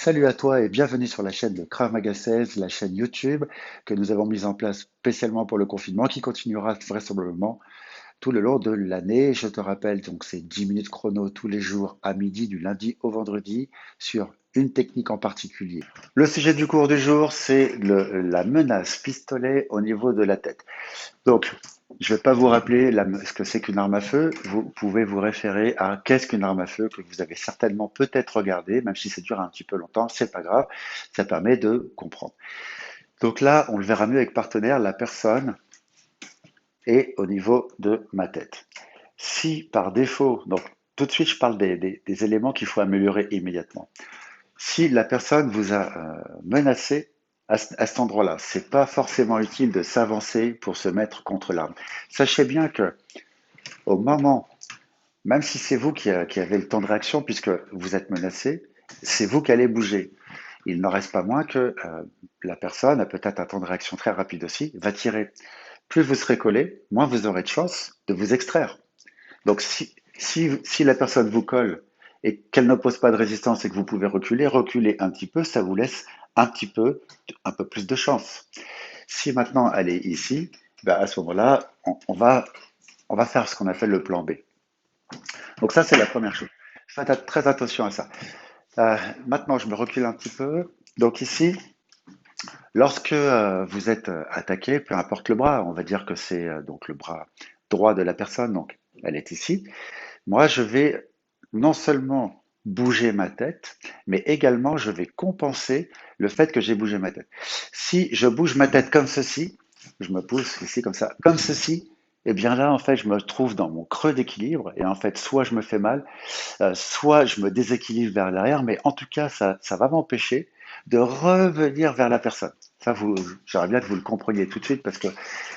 Salut à toi et bienvenue sur la chaîne de Krav Maga 16, la chaîne YouTube que nous avons mise en place spécialement pour le confinement, qui continuera vraisemblablement tout le long de l'année. Je te rappelle, donc c'est 10 minutes chrono tous les jours à midi, du lundi au vendredi, sur une technique en particulier. Le sujet du cours du jour, c'est la menace pistolet au niveau de la tête. Donc, je ne vais pas vous rappeler ce que c'est qu'une arme à feu. Vous pouvez vous référer à qu'est-ce qu'une arme à feu que vous avez certainement peut-être regardé, même si ça dure un petit peu longtemps, c'est pas grave, ça permet de comprendre. Donc là, on le verra mieux avec partenaire, la personne est au niveau de ma tête. Si par défaut, donc tout de suite je parle des éléments qu'il faut améliorer immédiatement. Si la personne vous a menacé à cet endroit-là, c'est pas forcément utile de s'avancer pour se mettre contre l'arme. Sachez bien que au moment, même si c'est vous qui avez le temps de réaction puisque vous êtes menacé, c'est vous qui allez bouger. Il n'en reste pas moins que la personne a peut-être un temps de réaction très rapide aussi, va tirer. Plus vous serez collé, moins vous aurez de chances de vous extraire. Donc si la personne vous colle et qu'elle n'oppose pas de résistance et que vous pouvez reculer un petit peu, ça vous laisse un peu plus de chance. Si maintenant elle est ici, ben à ce moment-là, on va faire ce qu'on appelle le plan B. Donc ça, c'est la première chose. Faites très attention à ça. Euh, Maintenant, je me recule un petit peu. Donc ici, lorsque vous êtes attaqué, peu importe le bras, on va dire que c'est donc le bras droit de la personne, donc elle est ici. Moi, je vais non seulement bouger ma tête, mais également je vais compenser le fait que j'ai bougé ma tête. Si je bouge ma tête comme ceci, je me pousse ici comme ça, comme ceci, et bien là, en fait, je me trouve dans mon creux d'équilibre, et en fait, soit je me fais mal, soit je me déséquilibre vers l'arrière, mais en tout cas, ça va m'empêcher de revenir vers la personne. Ça, j'aimerais bien que vous le compreniez tout de suite parce que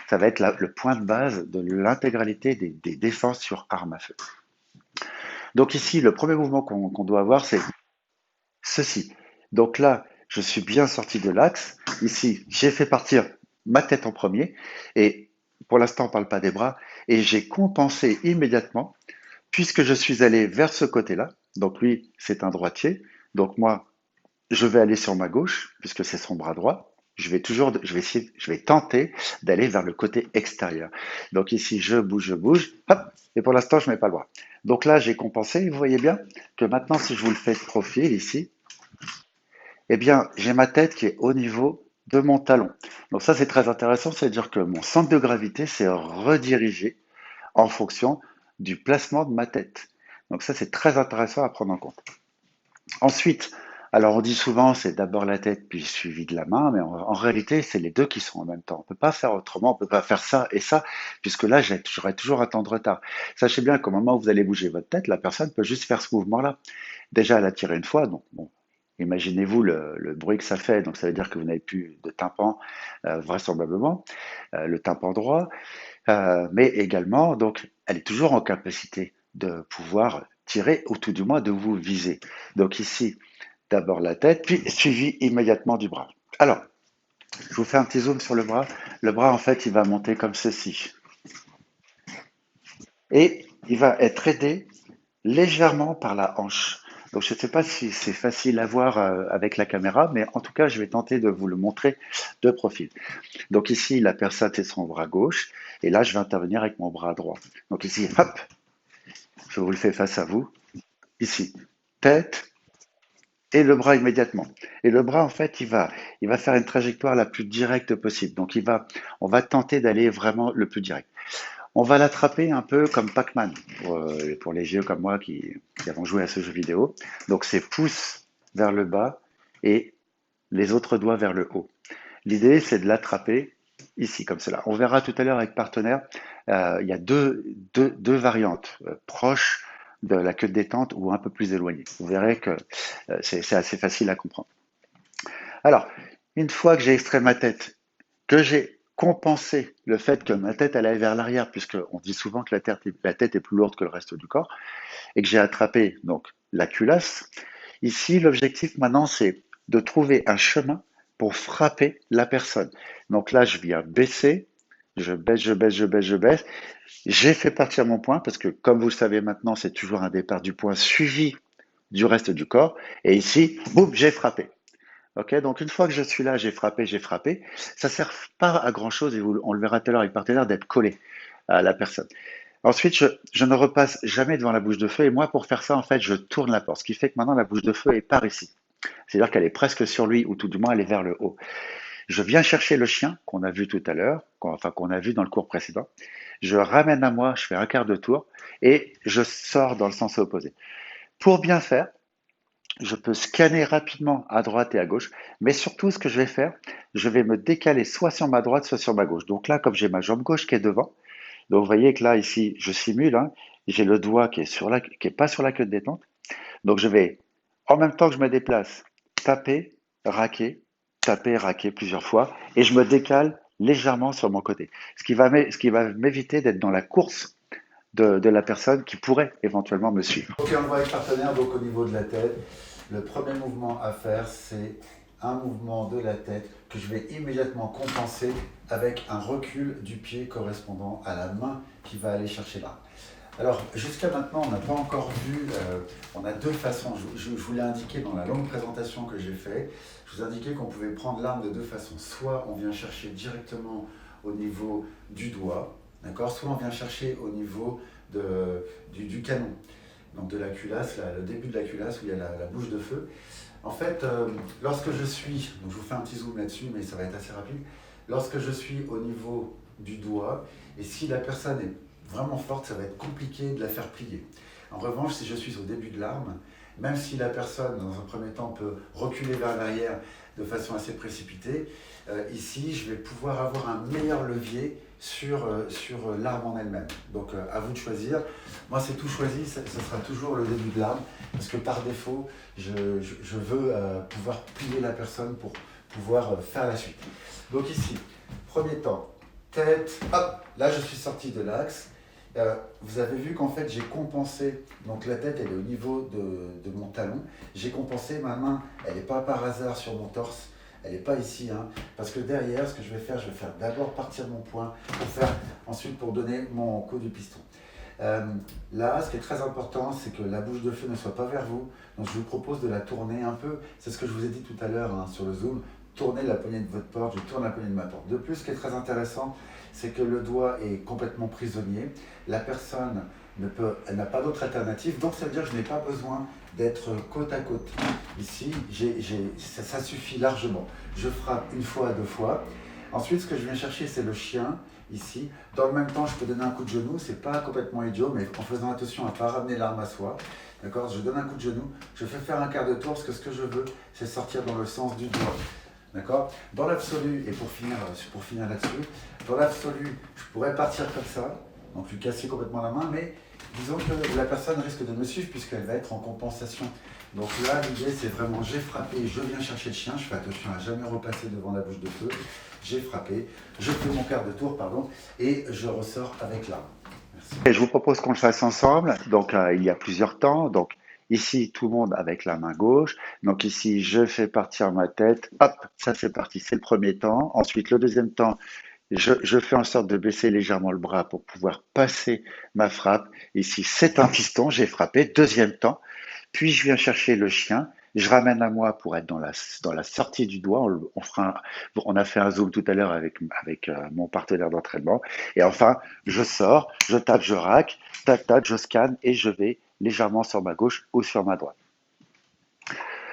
ça va être le point de base de l'intégralité des défenses sur arme à feu. Donc ici, le premier mouvement qu'on doit avoir, c'est ceci. Donc là, je suis bien sorti de l'axe. Ici, j'ai fait partir ma tête en premier. Et pour l'instant, on ne parle pas des bras. Et j'ai compensé immédiatement, puisque je suis allé vers ce côté-là. Donc lui, c'est un droitier. Donc moi, je vais aller sur ma gauche, puisque c'est son bras droit. Je vais tenter d'aller vers le côté extérieur. Donc ici, je bouge, hop, et pour l'instant, je ne mets pas le bras. Donc là, j'ai compensé, vous voyez bien que maintenant, si je vous le fais de profil ici, eh bien, j'ai ma tête qui est au niveau de mon talon. Donc ça, c'est très intéressant, c'est-à-dire que mon centre de gravité s'est redirigé en fonction du placement de ma tête. Donc ça, c'est très intéressant à prendre en compte. Ensuite, alors on dit souvent c'est d'abord la tête puis suivi de la main, mais en réalité c'est les deux qui sont en même temps. On ne peut pas faire autrement, on ne peut pas faire ça et ça, puisque là j'aurai toujours un temps de retard. Sachez bien qu'au moment où vous allez bouger votre tête, la personne peut juste faire ce mouvement-là. Déjà elle a tiré une fois, donc bon, imaginez-vous le bruit que ça fait, donc ça veut dire que vous n'avez plus de tympan, vraisemblablement, le tympan droit, mais également, donc elle est toujours en capacité de pouvoir tirer, ou tout du moins de vous viser. Donc ici, d'abord la tête, puis suivi immédiatement du bras. Alors, je vous fais un petit zoom sur le bras. Le bras, en fait, il va monter comme ceci. Et il va être aidé légèrement par la hanche. Donc, je ne sais pas si c'est facile à voir avec la caméra, mais en tout cas, je vais tenter de vous le montrer de profil. Donc ici, la personne est son bras gauche, et là, je vais intervenir avec mon bras droit. Donc ici, hop, je vous le fais face à vous. Ici, tête, et le bras immédiatement. Et le bras, en fait, il va faire une trajectoire la plus directe possible. Donc, on va tenter d'aller vraiment le plus direct. On va l'attraper un peu comme Pac-Man, pour les vieux comme moi qui avons joué à ce jeu vidéo. Donc, c'est pouce vers le bas et les autres doigts vers le haut. L'idée, c'est de l'attraper ici, comme cela. On verra tout à l'heure avec partenaire, il y a deux variantes, proches de la queue de détente ou un peu plus éloignées. Vous verrez que c'est assez facile à comprendre. Alors, une fois que j'ai extrait ma tête, que j'ai compensé le fait que ma tête elle aille vers l'arrière, puisqu'on dit souvent que la tête est plus lourde que le reste du corps, et que j'ai attrapé donc la culasse, ici l'objectif maintenant c'est de trouver un chemin pour frapper la personne. Donc là je viens baisser, je baisse, je baisse, je baisse, je baisse. J'ai fait partir mon poing parce que comme vous le savez maintenant c'est toujours un départ du poing suivi du reste du corps. Et ici, boum, j'ai frappé. Ok, donc une fois que je suis là, j'ai frappé, j'ai frappé. Ça sert pas à grand chose, et on le verra tout à l'heure avec le partenaire, d'être collé à la personne. Ensuite, je ne repasse jamais devant la bouche de feu. Et moi, pour faire ça, en fait, je tourne la porte. Ce qui fait que maintenant, la bouche de feu est par ici. C'est-à-dire qu'elle est presque sur lui, ou tout du moins, elle est vers le haut. Je viens chercher le chien qu'on a vu tout à l'heure, qu'on a vu dans le cours précédent. Je ramène à moi, je fais un quart de tour et je sors dans le sens opposé. Pour bien faire, je peux scanner rapidement à droite et à gauche, mais surtout ce que je vais faire, je vais me décaler soit sur ma droite, soit sur ma gauche. Donc là, comme j'ai ma jambe gauche qui est devant, donc vous voyez que là, ici, je simule, hein, j'ai le doigt qui est pas sur la queue de détente. Donc je vais, en même temps que je me déplace, taper, raquer, taper, raquer plusieurs fois, et je me décale légèrement sur mon côté. Ce qui va m'éviter d'être dans la course de la personne qui pourrait éventuellement me suivre. Ok, on voit avec partenaire, donc au niveau de la tête, le premier mouvement à faire, c'est un mouvement de la tête que je vais immédiatement compenser avec un recul du pied correspondant à la main qui va aller chercher l'arme. Alors, jusqu'à maintenant, on n'a pas encore vu, on a deux façons. Je vous l'ai indiqué dans la longue présentation que j'ai faite. Je vous ai indiqué qu'on pouvait prendre l'arme de deux façons. Soit on vient chercher directement au niveau du doigt, d'accord. Soit on vient chercher au niveau du canon, donc de la culasse, le début de la culasse où il y a la bouche de feu. En fait, lorsque je suis, donc je vous fais un petit zoom là-dessus, mais ça va être assez rapide, lorsque je suis au niveau du doigt, et si la personne est vraiment forte, ça va être compliqué de la faire plier. En revanche, si je suis au début de l'arme, même si la personne, dans un premier temps, peut reculer vers l'arrière de façon assez précipitée, ici, je vais pouvoir avoir un meilleur levier sur l'arme en elle-même. Donc, à vous de choisir. Moi, c'est tout choisi, ce sera toujours le début de l'arme, parce que par défaut, je veux pouvoir plier la personne pour pouvoir faire la suite. Donc ici, premier temps, tête, hop, là je suis sorti de l'axe. Vous avez vu qu'en fait j'ai compensé, donc la tête elle est au niveau de mon talon, j'ai compensé, ma main elle n'est pas par hasard sur mon torse, elle n'est pas ici, hein, parce que derrière ce que je vais faire d'abord partir mon poing pour donner mon coup du piston. Là, ce qui est très important, c'est que la bouche de feu ne soit pas vers vous. Donc je vous propose de la tourner un peu. C'est ce que je vous ai dit tout à l'heure hein, sur le zoom. Tournez la poignée de votre porte, je tourne la poignée de ma porte. De plus, ce qui est très intéressant, c'est que le doigt est complètement prisonnier. La personne elle n'a pas d'autre alternative. Donc ça veut dire que je n'ai pas besoin d'être côte à côte. Ici, ça suffit largement. Je frappe une fois, deux fois. Ensuite, ce que je viens chercher, c'est le chien. Ici, dans le même temps, je peux donner un coup de genou, c'est pas complètement idiot, mais en faisant attention à ne pas ramener l'arme à soi. D'accord. Je donne un coup de genou, je fais faire un quart de tour, parce que ce que je veux, c'est sortir dans le sens du doigt. D'accord. Dans l'absolu, et pour finir là-dessus, dans l'absolu, je pourrais partir comme ça, donc lui casser complètement la main, mais disons que la personne risque de me suivre puisqu'elle va être en compensation. Donc là, l'idée, c'est vraiment, j'ai frappé, je viens chercher le chien, je fais attention à jamais repasser devant la bouche de feu, j'ai frappé, je fais mon quart de tour, pardon, et je ressors avec l'arme. Merci. Et je vous propose qu'on le fasse ensemble. Donc, il y a plusieurs temps. Donc, ici, tout le monde avec la main gauche. Donc, ici, je fais partir ma tête. Hop, ça c'est parti. C'est le premier temps. Ensuite, le deuxième temps, je fais en sorte de baisser légèrement le bras pour pouvoir passer ma frappe. Ici, c'est un piston. J'ai frappé. Deuxième temps. Puis, je viens chercher le chien. Je ramène à moi pour être dans la sortie du doigt. On a fait un zoom tout à l'heure avec mon partenaire d'entraînement. Et enfin, je sors, je tape, je raque, tac, tac, je scanne et je vais légèrement sur ma gauche ou sur ma droite.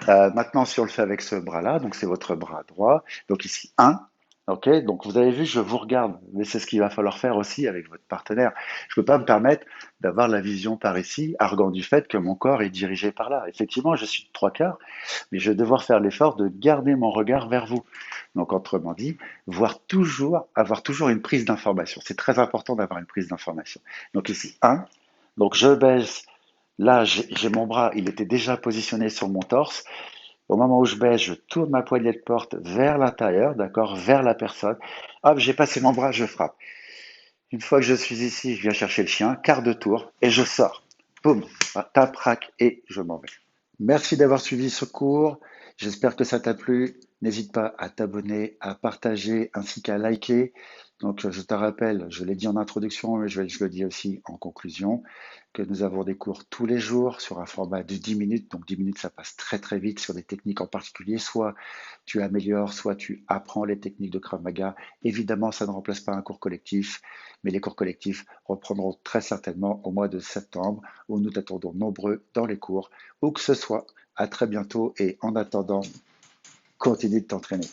Maintenant, si on le fait avec ce bras-là, donc c'est votre bras droit. Donc ici, 1. Ok, donc vous avez vu, je vous regarde, mais c'est ce qu'il va falloir faire aussi avec votre partenaire. Je ne peux pas me permettre d'avoir la vision par ici, argant du fait que mon corps est dirigé par là. Effectivement, je suis de trois quarts, mais je vais devoir faire l'effort de garder mon regard vers vous. Donc, autrement dit, avoir toujours une prise d'information. C'est très important d'avoir une prise d'information. Donc ici, 1. Donc je baisse. Là, j'ai mon bras, il était déjà positionné sur mon torse. Au moment où je baisse, je tourne ma poignée de porte vers l'intérieur, d'accord, vers la personne. Hop, j'ai passé mon bras, je frappe. Une fois que je suis ici, je viens chercher le chien, quart de tour, et je sors. Boum, tape, rac, et je m'en vais. Merci d'avoir suivi ce cours. J'espère que ça t'a plu. N'hésite pas à t'abonner, à partager ainsi qu'à liker. Donc, je te rappelle, je l'ai dit en introduction, mais je le dis aussi en conclusion, que nous avons des cours tous les jours sur un format de 10 minutes. Donc, 10 minutes, ça passe très très vite sur des techniques en particulier. Soit tu améliores, soit tu apprends les techniques de Krav Maga. Évidemment, ça ne remplace pas un cours collectif, mais les cours collectifs reprendront très certainement au mois de septembre, où nous t'attendons nombreux dans les cours, où que ce soit. À très bientôt et en attendant, continue de t'entraîner.